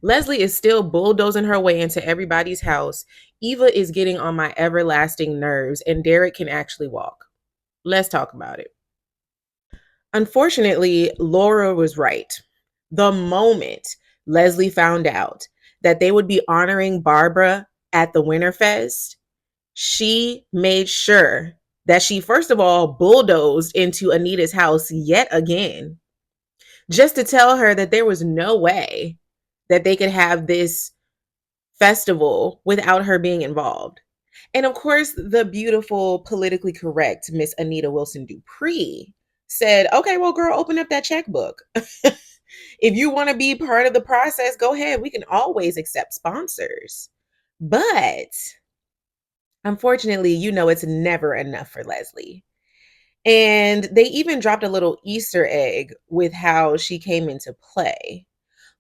Leslie is still bulldozing her way into everybody's house. Eva is getting on my everlasting nerves, and Derek can actually walk. Let's talk about it. Unfortunately, Laura was right. The moment Leslie found out that they would be honoring Barbara at the Winterfest, she made sure that she, first of all, bulldozed into Anita's house yet again, just to tell her that there was no way that they could have this festival without her being involved. And of course, the beautiful, politically correct Miss Anita Wilson Dupree said, okay, well, girl, open up that checkbook. If you want to be part of the process, go ahead. We can always accept sponsors. But unfortunately, it's never enough for Leslie. And they even dropped a little Easter egg with how she came into play.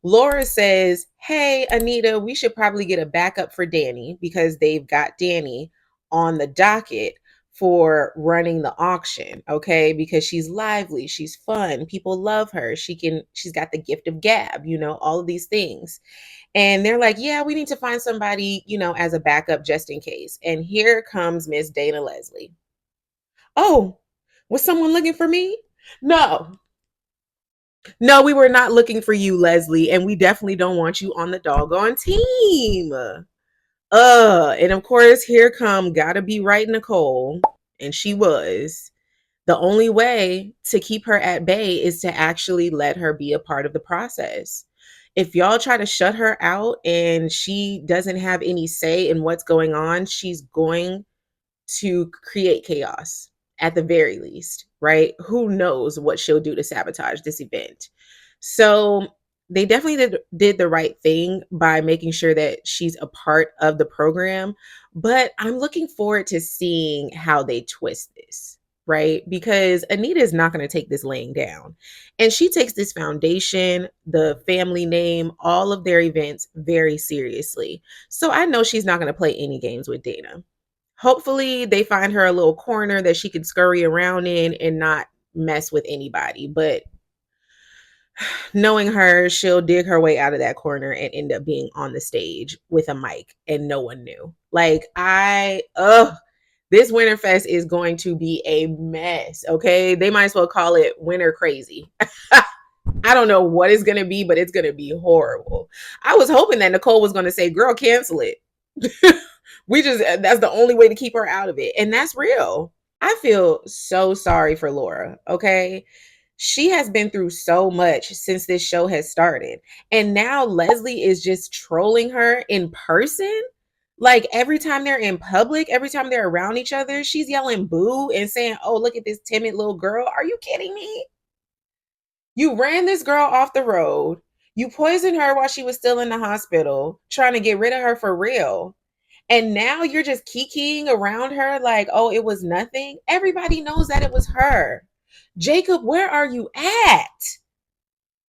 Laura says, hey, Anita, we should probably get a backup for Danny because they've got Danny on the docket for running the auction, okay? Because she's lively, she's fun, people love her. She's got the gift of gab, all of these things. And they're like, yeah, we need to find somebody, as a backup just in case. And here comes Miss Dana Leslie. Oh, was someone looking for me? No, no, we were not looking for you, Leslie, and we definitely don't want you on the doggone team. And of course, here come gotta be right, Nicole, and she was. The only way to keep her at bay is to actually let her be a part of the process. If y'all try to shut her out and she doesn't have any say in what's going on, she's going to create chaos at the very least, right? Who knows what she'll do to sabotage this event. So they definitely did the right thing by making sure that she's a part of the program. But I'm looking forward to seeing how they twist this, right? Because Anita is not going to take this laying down. And she takes this foundation, the family name, all of their events very seriously. So I know she's not going to play any games with Dana. Hopefully they find her a little corner that she can scurry around in and not mess with anybody. But knowing her, she'll dig her way out of that corner and end up being on the stage with a mic and no one knew. This Winterfest is going to be a mess. Okay. They might as well call it Winter Crazy. I don't know what it's going to be, but it's going to be horrible. I was hoping that Nicole was going to say, girl, cancel it. That's the only way to keep her out of it. And that's real. I feel so sorry for Laura. Okay. She has been through so much since this show has started. And now Leslie is just trolling her in person. Like every time they're in public, every time they're around each other, she's yelling boo and saying, oh, look at this timid little girl. Are you kidding me? You ran this girl off the road. You poisoned her while she was still in the hospital, trying to get rid of her for real. And now you're just kikiing around her like, oh, it was nothing. Everybody knows that it was her. Jacob, where are you at?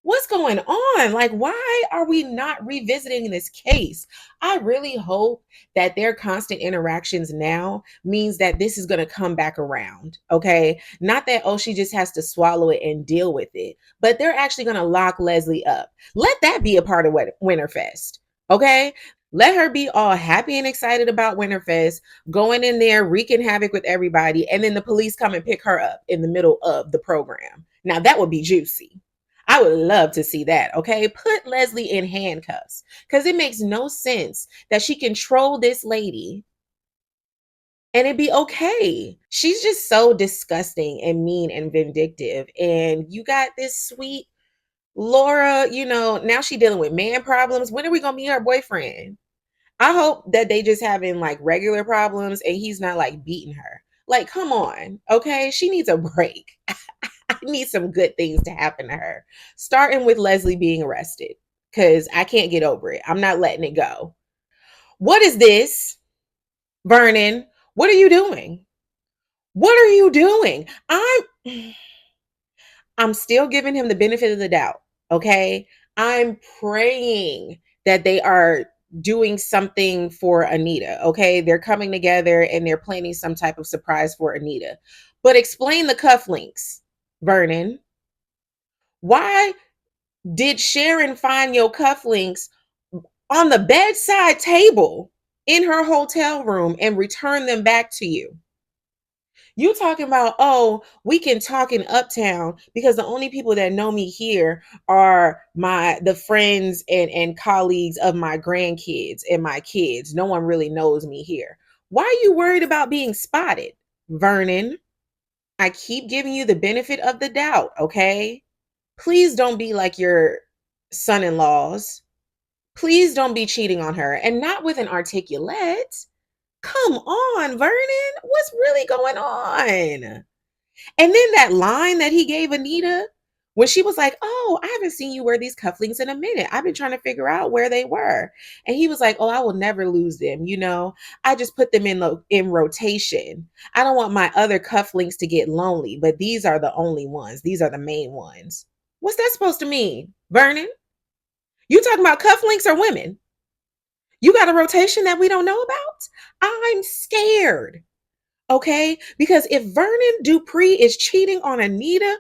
What's going on? Like, why are we not revisiting this case? I really hope that their constant interactions now means that this is going to come back around. Okay. Not that, oh, she just has to swallow it and deal with it, but they're actually going to lock Leslie up. Let that be a part of Winterfest. Okay. Let her be all happy and excited about Winterfest, going in there, wreaking havoc with everybody. And then the police come and pick her up in the middle of the program. Now that would be juicy. I would love to see that. Okay. Put Leslie in handcuffs because it makes no sense that she control this lady and it'd be okay. She's just so disgusting and mean and vindictive. And you got this sweet Laura, now she's dealing with man problems. When are we going to meet her boyfriend? I hope that they just having like regular problems and he's not like beating her. Like, come on. Okay. She needs a break. I need some good things to happen to her. Starting with Leslie being arrested because I can't get over it. I'm not letting it go. What is this? Vernon, what are you doing? What are you doing? I'm still giving him the benefit of the doubt. Okay. I'm praying that they are doing something for Anita. Okay. They're coming together and they're planning some type of surprise for Anita. But explain the cufflinks, Vernon. Why did Sharon find your cufflinks on the bedside table in her hotel room and return them back to you. You talking about, oh, we can talk in Uptown because the only people that know me here are the friends and colleagues of my grandkids and my kids. No one really knows me here. Why are you worried about being spotted, Vernon? I keep giving you the benefit of the doubt, okay? Please don't be like your son-in-laws. Please don't be cheating on her, and not with an articulate. Come on, Vernon. What's really going on? And then that line that he gave Anita when she was like, oh, I haven't seen you wear these cufflinks in a minute. I've been trying to figure out where they were. And he was like, oh, I will never lose them. I just put them in rotation. I don't want my other cufflinks to get lonely, but these are the only ones. These are the main ones. What's that supposed to mean, Vernon? You talking about cufflinks or women? You got a rotation that we don't know about? I'm scared. Okay? Because if Vernon Dupree is cheating on Anita,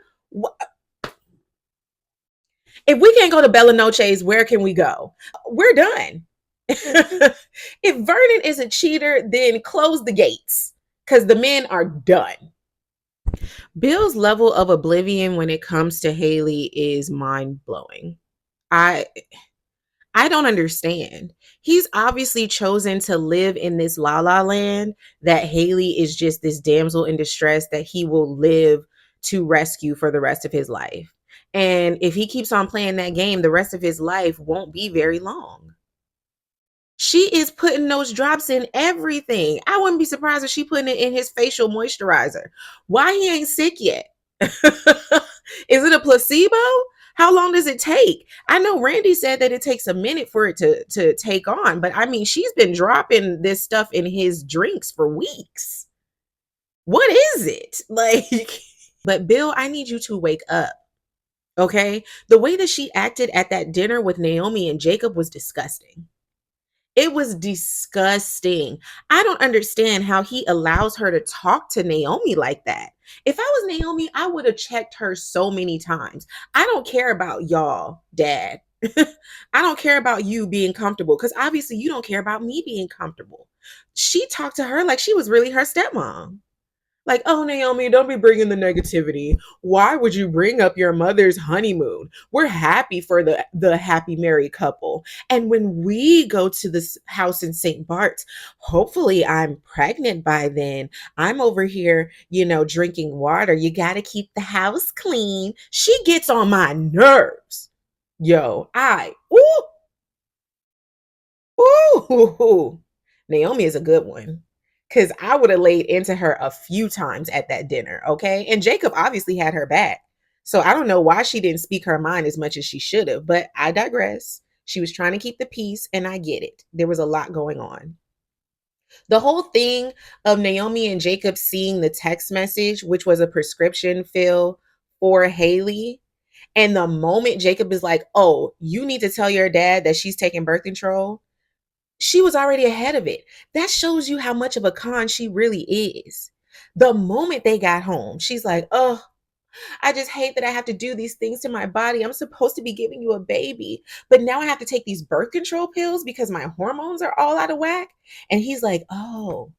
if we can't go to Bella Noche's, where can we go? We're done. If Vernon is a cheater, then close the gates because the men are done. Bill's level of oblivion when it comes to Haley is mind blowing. I I don't understand. He's obviously chosen to live in this la la land that Haley is just this damsel in distress that he will live to rescue for the rest of his life. And if he keeps on playing that game, the rest of his life won't be very long. She is putting those drops in everything. I wouldn't be surprised if she putting it in his facial moisturizer. Why he ain't sick yet? Is it a placebo? How long does it take? I know Randy said that it takes a minute for it to take on, but I mean, she's been dropping this stuff in his drinks for weeks. What is it? Like, but Bill, I need you to wake up. Okay? The way that she acted at that dinner with Naomi and Jacob was disgusting. It was disgusting. I don't understand how he allows her to talk to Naomi like that. If I was Naomi, I would have checked her so many times. I don't care about y'all, dad. I don't care about you being comfortable because obviously you don't care about me being comfortable. She talked to her like she was really her stepmom. Like, oh, Naomi, don't be bringing the negativity. Why would you bring up your mother's honeymoon? We're happy for the happy married couple. And when we go to this house in St. Bart's, hopefully I'm pregnant by then. I'm over here, drinking water. You got to keep the house clean. She gets on my nerves. Yo, ooh. Naomi is a good one. Because I would have laid into her a few times at that dinner, okay? And Jacob obviously had her back. So I don't know why she didn't speak her mind as much as she should have, but I digress. She was trying to keep the peace, and I get it. There was a lot going on. The whole thing of Naomi and Jacob seeing the text message, which was a prescription fill for Haley, and the moment Jacob is like, oh, you need to tell your dad that she's taking birth control, she was already ahead of it. That shows you how much of a con she really is. The moment they got home, she's like, oh, I just hate that I have to do these things to my body. I'm supposed to be giving you a baby, but now I have to take these birth control pills because my hormones are all out of whack. And he's like, oh,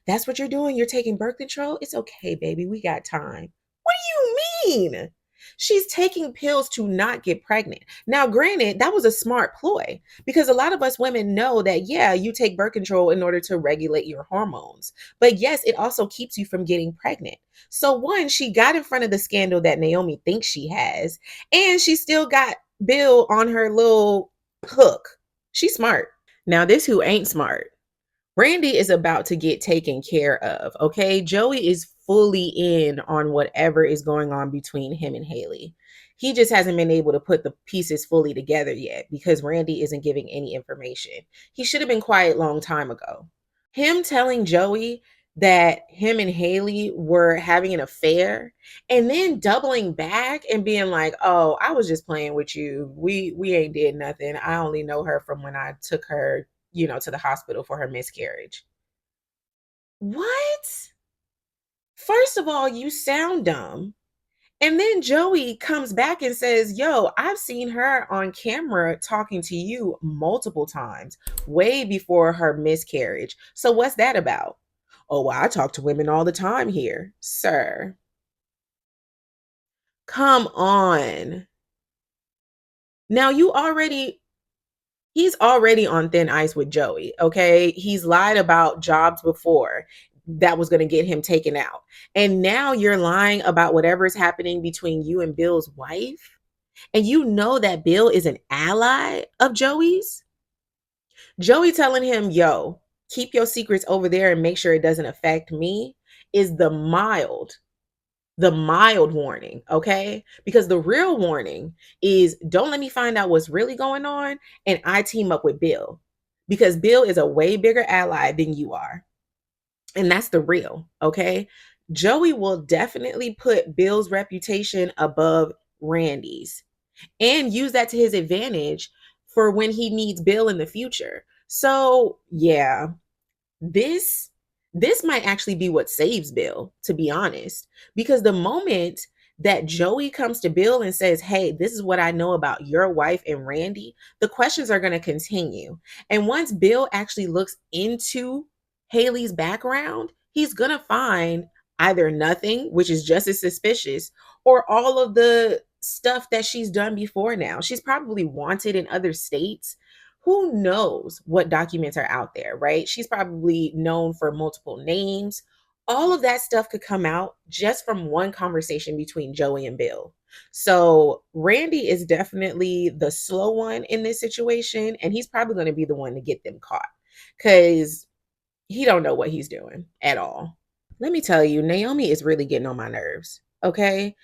that's what you're doing. You're taking birth control. It's okay, baby. We got time. What do you mean? She's taking pills to not get pregnant. Now, granted, that was a smart ploy because a lot of us women know that, yeah, you take birth control in order to regulate your hormones. But yes, it also keeps you from getting pregnant. So, one, she got in front of the scandal that Naomi thinks she has, and she still got Bill on her little hook. She's smart. Now, this who ain't smart. Randy is about to get taken care of, okay? Joey is fully in on whatever is going on between him and Haley. He just hasn't been able to put the pieces fully together yet because Randy isn't giving any information. He should have been quiet long time ago. Him telling Joey that him and Haley were having an affair and then doubling back and being like, "Oh, I was just playing with you. We ain't did nothing. I only know her from when I took her, to the hospital for her miscarriage." What? First of all, you sound dumb. And then Joey comes back and says, Yo, I've seen her on camera talking to you multiple times, way before her miscarriage. So what's that about? Oh, well, I talk to women all the time here. Sir, come on. Now he's already on thin ice with Joey, okay? He's lied about jobs before that was going to get him taken out. And now you're lying about whatever is happening between you and Bill's wife. And you know that Bill is an ally of Joey's. Joey telling him, yo, keep your secrets over there and make sure it doesn't affect me is the mild warning, okay? Because the real warning is don't let me find out what's really going on and I team up with Bill because Bill is a way bigger ally than you are. And that's the real, okay? Joey will definitely put Bill's reputation above Randy's and use that to his advantage for when he needs Bill in the future. So, yeah, this this might actually be what saves Bill, to be honest, because the moment that Joey comes to Bill and says, "Hey, this is what I know about your wife and Randy," the questions are going to continue. And once Bill actually looks into Haley's background, he's going to find either nothing, which is just as suspicious, or all of the stuff that she's done before now. She's probably wanted in other states. Who knows what documents are out there, right? She's probably known for multiple names. All of that stuff could come out just from one conversation between Joey and Bill. So Randy is definitely the slow one in this situation, and he's probably going to be the one to get them caught because he don't know what he's doing at all. Let me tell you, Naomi is really getting on my nerves. Okay,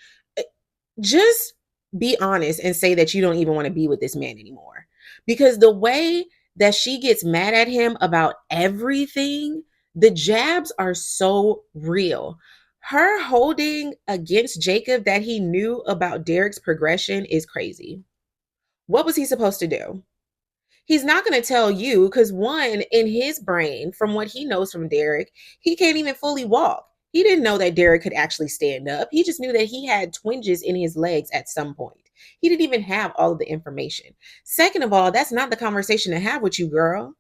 just be honest and say that you don't even want to be with this man anymore. Because the way that she gets mad at him about everything, the jabs are so real. Her holding against Jacob that he knew about Derek's progression is crazy. What was he supposed to do? He's not going to tell you because, one, in his brain, from what he knows from Derek, he can't even fully walk. He didn't know that Derek could actually stand up. He just knew that he had twinges in his legs at some point. He didn't even have all of the information. Second of all, that's not the conversation to have with you, girl.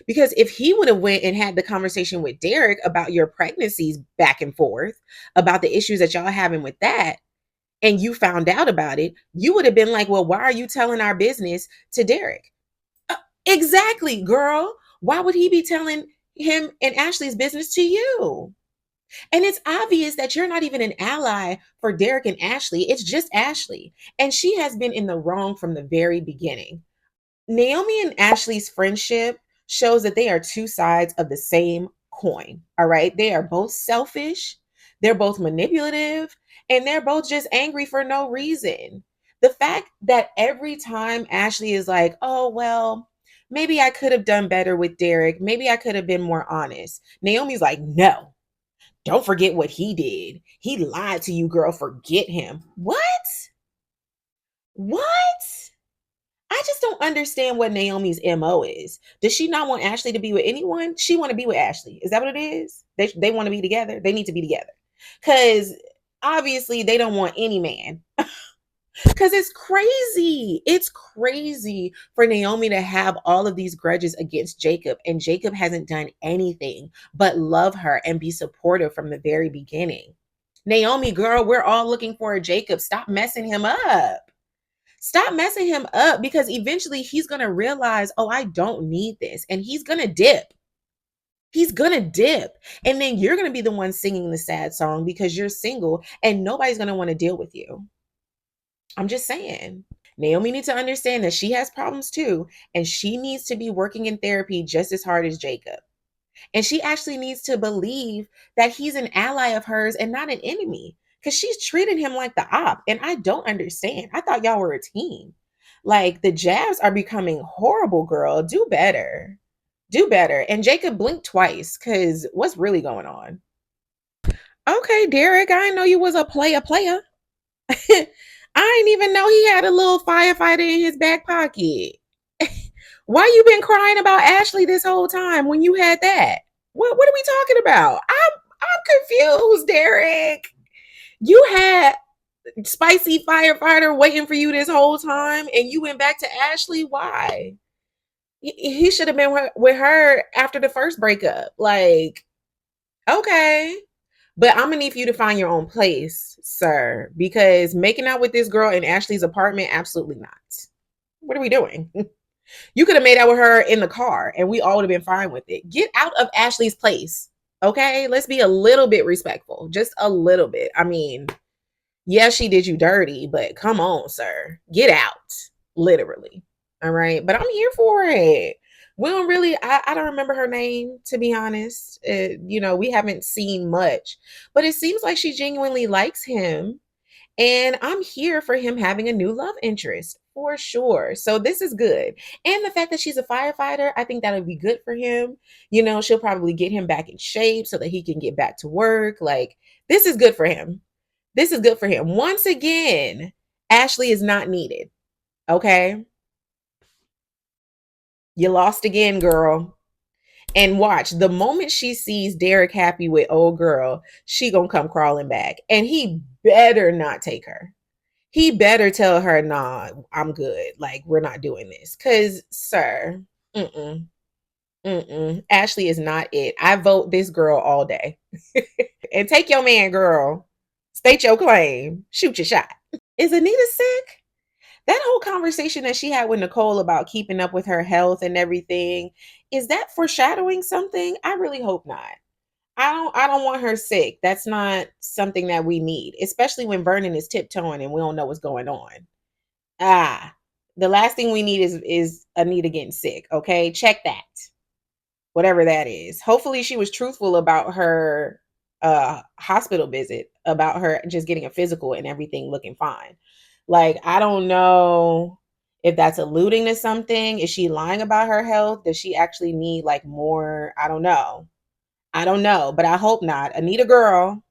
Because if he would have went and had the conversation with Derek about your pregnancies back and forth, about the issues that y'all having with that, and you found out about it, you would have been like, well, why are you telling our business to Derek? Exactly, girl. Why would he be telling him and Ashley's business to you? And it's obvious that you're not even an ally for Derek and Ashley. It's just Ashley. And she has been in the wrong from the very beginning. Naomi and Ashley's friendship shows that they are two sides of the same coin. All right. They are both selfish, they're both manipulative, and they're both just angry for no reason. The fact that every time Ashley is like, oh, well, maybe I could have done better with Derek, maybe I could have been more honest, Naomi's like, no, don't forget what he did. He lied to you, girl. Forget him. What? What? I just don't understand what Naomi's MO is. Does she not want Ashley to be with anyone? She want to be with Ashley. Is that what it is? They want to be together. They need to be together. Cuz obviously they don't want any man. Cuz it's crazy. It's crazy for Naomi to have all of these grudges against Jacob and Jacob hasn't done anything but love her and be supportive from the very beginning. Naomi, girl, we're all looking for a Jacob. Stop messing him up. Stop messing him up because eventually he's going to realize, oh, I don't need this. And he's going to dip. He's going to dip. And then you're going to be the one singing the sad song because you're single and nobody's going to want to deal with you. I'm just saying. Naomi needs to understand that she has problems too. And she needs to be working in therapy just as hard as Jacob. And she actually needs to believe that he's an ally of hers and not an enemy because she's treating him like the op. And I don't understand. I thought y'all were a team. Like the jabs are becoming horrible, girl. Do better. Do better. And Jacob blinked twice because what's really going on? Okay, Derek, I didn't know you was a player. I didn't even know he had a little firefighter in his back pocket. Why you been crying about Ashley this whole time when you had that? What are we talking about? I'm confused, Derek. You had spicy firefighter waiting for you this whole time and you went back to Ashley? Why? He should have been with her after the first breakup. Like, okay. But I'm gonna need for you to find your own place, sir, because making out with this girl in Ashley's apartment, absolutely not. What are we doing? You could have made out with her in the car and we all would have been fine with it. Get out of Ashley's place. Okay? Let's be a little bit respectful. Just a little bit. I mean, yeah, she did you dirty, but come on, sir. Get out. Literally. All right. But I'm here for it. We don't really, I don't remember her name, to be honest. We haven't seen much, but it seems like she genuinely likes him. And I'm here for him having a new love interest for sure. So this is good. And the fact that she's a firefighter, I think that'll be good for him. She'll probably get him back in shape so that he can get back to work. Like, this is good for him. This is good for him. Once again, Ashley is not needed. Okay? You lost again, girl. And watch, the moment she sees Derek happy with old girl, she gonna come crawling back. And he better not take her. He better tell her, nah, I'm good. Like, we're not doing this. Cause, sir, Ashley is not it. I vote this girl all day. And take your man, girl. State your claim. Shoot your shot. Is Anita sick? That whole conversation that she had with Nicole about keeping up with her health and everything, is that foreshadowing something? I really hope not. I don't want her sick. That's not something that we need, especially when Vernon is tiptoeing and we don't know what's going on. Ah, the last thing we need is Anita getting sick, okay? Check that. Whatever that is. Hopefully she was truthful about her hospital visit, about her just getting a physical and everything looking fine. Like, I don't know if that's alluding to something. Is she lying about her health? Does she actually need like more? I don't know. I don't know, but I hope not. Anita girl,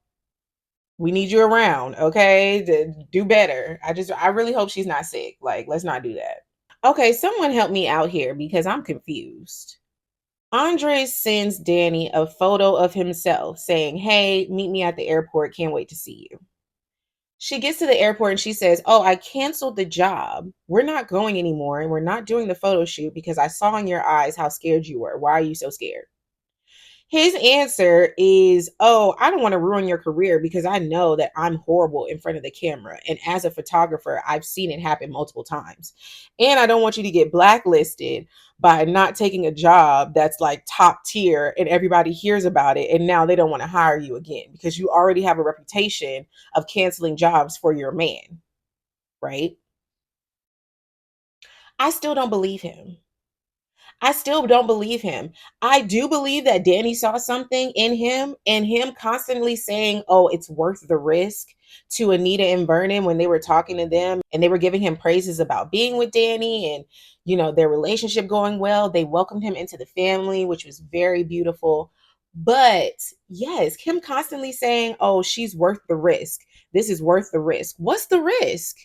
we need you around, okay? To do better. I really hope she's not sick. Like, let's not do that. Okay, someone help me out here because I'm confused. Andre sends Danny a photo of himself saying, "Hey, meet me at the airport. Can't wait to see you." She gets to the airport and she says, "Oh, I canceled the job. We're not going anymore and we're not doing the photo shoot because I saw in your eyes how scared you were. Why are you so scared?" His answer is, "Oh, I don't want to ruin your career because I know that I'm horrible in front of the camera. And as a photographer, I've seen it happen multiple times. And I don't want you to get blacklisted by not taking a job that's like top tier and everybody hears about it. And now they don't want to hire you again because you already have a reputation of canceling jobs for your man." Right? I still don't believe him. I still don't believe him. I do believe that Danny saw something in him and him constantly saying, "Oh, it's worth the risk," to Anita and Vernon when they were talking to them and they were giving him praises about being with Danny and, their relationship going well. They welcomed him into the family, which was very beautiful. But yes, him constantly saying, "Oh, she's worth the risk. This is worth the risk." What's the risk?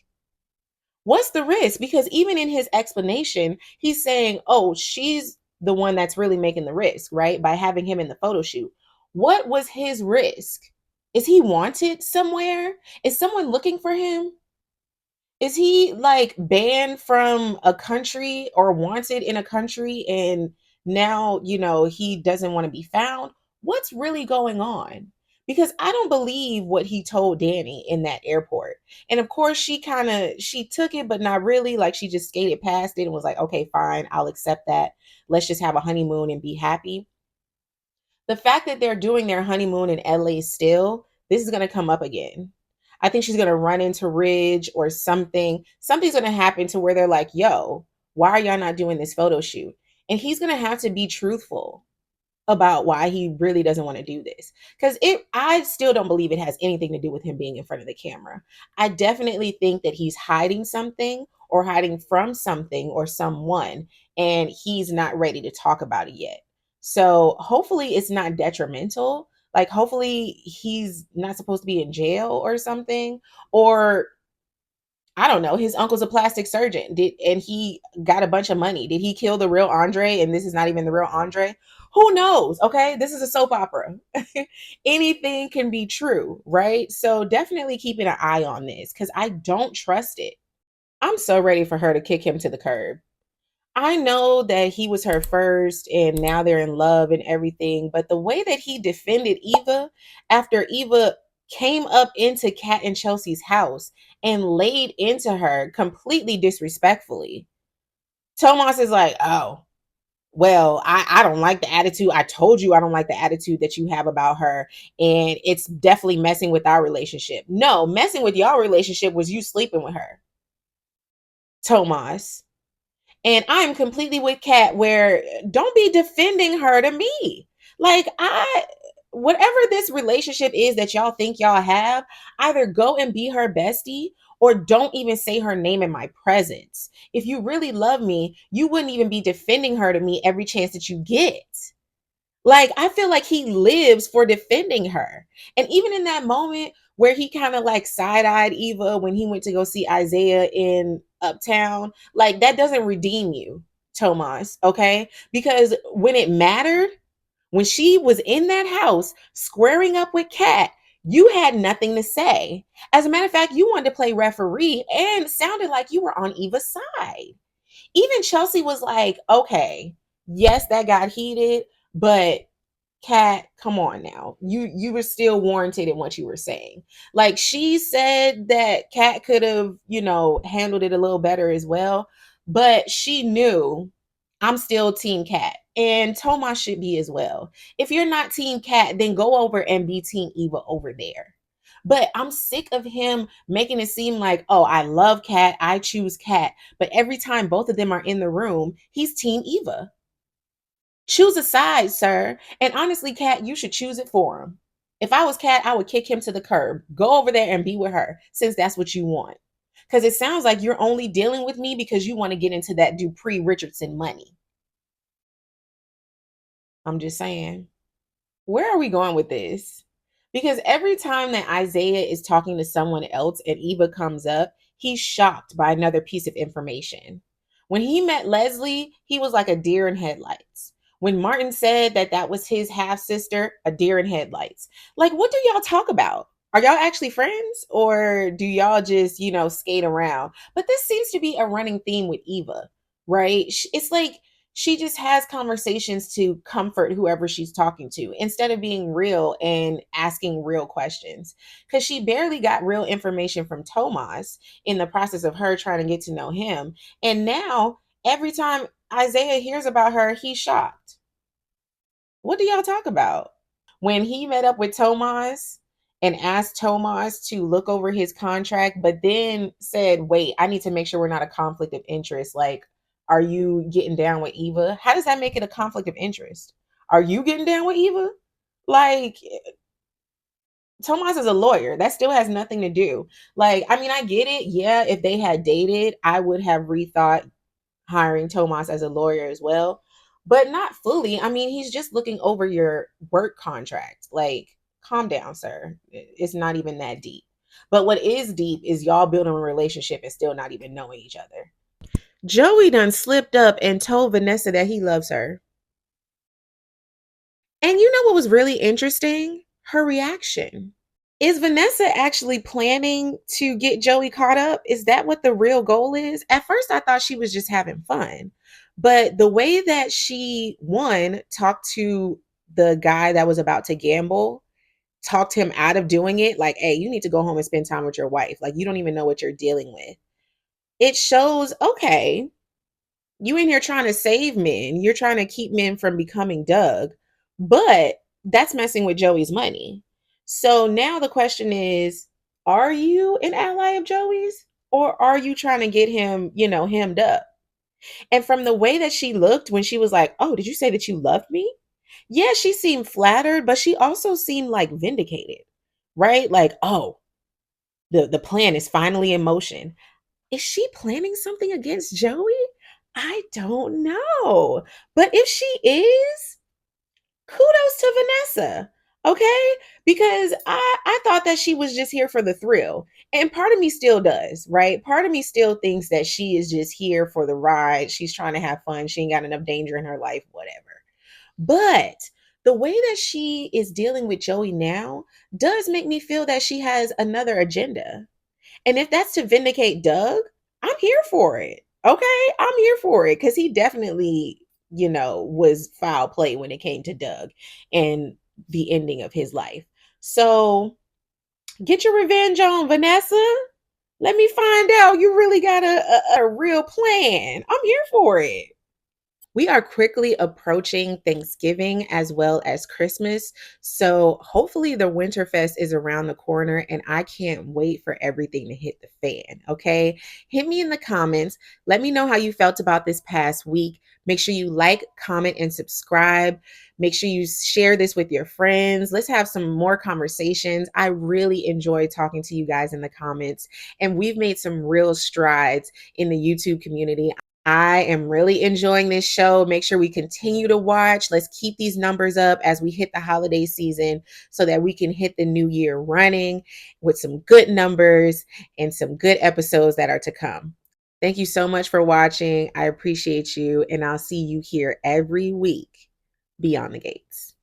What's the risk? Because even in his explanation, he's saying, "Oh, she's the one that's really making the risk, right? By having him in the photo shoot." What was his risk? Is he wanted somewhere? Is someone looking for him? Is he like banned from a country or wanted in a country and now, he doesn't want to be found? What's really going on? Because I don't believe what he told Danny in that airport. And of course, she took it but not really, like she just skated past it and was like, "Okay, fine, I'll accept that. Let's just have a honeymoon and be happy." The fact that they're doing their honeymoon in LA still, this is going to come up again. I think she's going to run into Ridge or something. Something's going to happen to where they're like, "Yo, why are y'all not doing this photo shoot?" And he's going to have to be truthful about why he really doesn't want to do this. Because I still don't believe it has anything to do with him being in front of the camera. I definitely think that he's hiding something or hiding from something or someone, and he's not ready to talk about it yet. So hopefully it's not detrimental. Like, hopefully he's not supposed to be in jail or something. Or I don't know, his uncle's a plastic surgeon. And he got a bunch of money. Did he kill the real Andre and this is not even the real Andre? Who knows? Okay. This is a soap opera. Anything can be true, right? So definitely keeping an eye on this because I don't trust it. I'm so ready for her to kick him to the curb. I know that he was her first and now they're in love and everything, but the way that he defended Eva after Eva came up into Kat and Chelsea's house and laid into her completely disrespectfully. Tomas is like, oh, well, I don't like the attitude. I told you I don't like the attitude that you have about her. And it's definitely messing with our relationship. No, messing with your relationship was you sleeping with her, Tomas. And I'm completely with Kat where don't be defending her to me. Like whatever this relationship is that y'all think y'all have, either go and be her bestie or don't even say her name in my presence. If you really love me, you wouldn't even be defending her to me every chance that you get. Like, I feel like he lives for defending her. And even in that moment where he kind of like side eyed Eva when he went to go see Isaiah in Uptown, like that doesn't redeem you, Tomas. Okay. Because when it mattered, when she was in that house squaring up with Kat, you had nothing to say. As a matter of fact, you wanted to play referee and sounded like you were on Eva's side. Even Chelsea was like, okay, yes, that got heated, but Kat, come on now. You were still warranted in what you were saying. Like she said that Kat could have, handled it a little better as well, but she knew I'm still team Kat. And Tomas should be as well. If you're not team Kat, then go over and be team Eva over there. But I'm sick of him making it seem like, oh, I love Kat, I choose Kat. But every time both of them are in the room, he's team Eva. Choose a side, sir. And honestly, Kat, you should choose it for him. If I was Kat, I would kick him to the curb. Go over there and be with her since that's what you want. Because it sounds like you're only dealing with me because you want to get into that Dupree Richardson money. I'm just saying. Where are we going with this? Because every time that Isaiah is talking to someone else and Eva comes up, he's shocked by another piece of information. When he met Leslie, he was like a deer in headlights. When Martin said that that was his half sister, a deer in headlights. Like, what do y'all talk about? Are y'all actually friends or do y'all just, skate around? But this seems to be a running theme with Eva, right? It's like she just has conversations to comfort whoever she's talking to instead of being real and asking real questions. Because she barely got real information from Tomas in the process of her trying to get to know him. And now, every time Isaiah hears about her, he's shocked. What do y'all talk about? When he met up with Tomas and asked Tomas to look over his contract, but then said, wait, I need to make sure we're not a conflict of interest. Like, are you getting down with Eva? How does that make it a conflict of interest? Are you getting down with Eva? Like, Tomas is a lawyer. That still has nothing to do. Like, I mean, I get it. Yeah, if they had dated, I would have rethought hiring Tomas as a lawyer as well, but not fully. I mean, he's just looking over your work contract. Like, calm down, sir. It's not even that deep. But what is deep is y'all building a relationship and still not even knowing each other. Joey done slipped up and told Vanessa that he loves her. And you know what was really interesting? Her reaction. Is Vanessa actually planning to get Joey caught up? Is that what the real goal is? At first, I thought she was just having fun. But the way that she, one, talked to the guy that was about to gamble, talked him out of doing it, like, hey, you need to go home and spend time with your wife. Like, you don't even know what you're dealing with. It shows, okay, you in here trying to save men. You're trying to keep men from becoming Doug, but that's messing with Joey's money. So now the question is, are you an ally of Joey's or are you trying to get him, hemmed up? And from the way that she looked when she was like, oh, did you say that you loved me? Yeah, she seemed flattered, but she also seemed like vindicated, right? Like, oh, the plan is finally in motion. Is she planning something against Joey? I don't know. But if she is, kudos to Vanessa. Okay? Because I thought that she was just here for the thrill. And part of me still does, right? Part of me still thinks that she is just here for the ride. She's trying to have fun. She ain't got enough danger in her life, whatever. But the way that she is dealing with Joey now does make me feel that she has another agenda. And if that's to vindicate Doug, I'm here for it. Okay, I'm here for it because he definitely, was foul play when it came to Doug and the ending of his life. So get your revenge on Vanessa. Let me find out you really got a real plan. I'm here for it. We are quickly approaching Thanksgiving as well as Christmas. So hopefully the Winterfest is around the corner and I can't wait for everything to hit the fan. Okay. Hit me in the comments. Let me know how you felt about this past week. Make sure you like, comment, and subscribe. Make sure you share this with your friends. Let's have some more conversations. I really enjoy talking to you guys in the comments, and we've made some real strides in the YouTube community. I am really enjoying this show. Make sure we continue to watch. Let's keep these numbers up as we hit the holiday season so that we can hit the new year running with some good numbers and some good episodes that are to come. Thank you so much for watching. I appreciate you, and I'll see you here every week beyond the gates.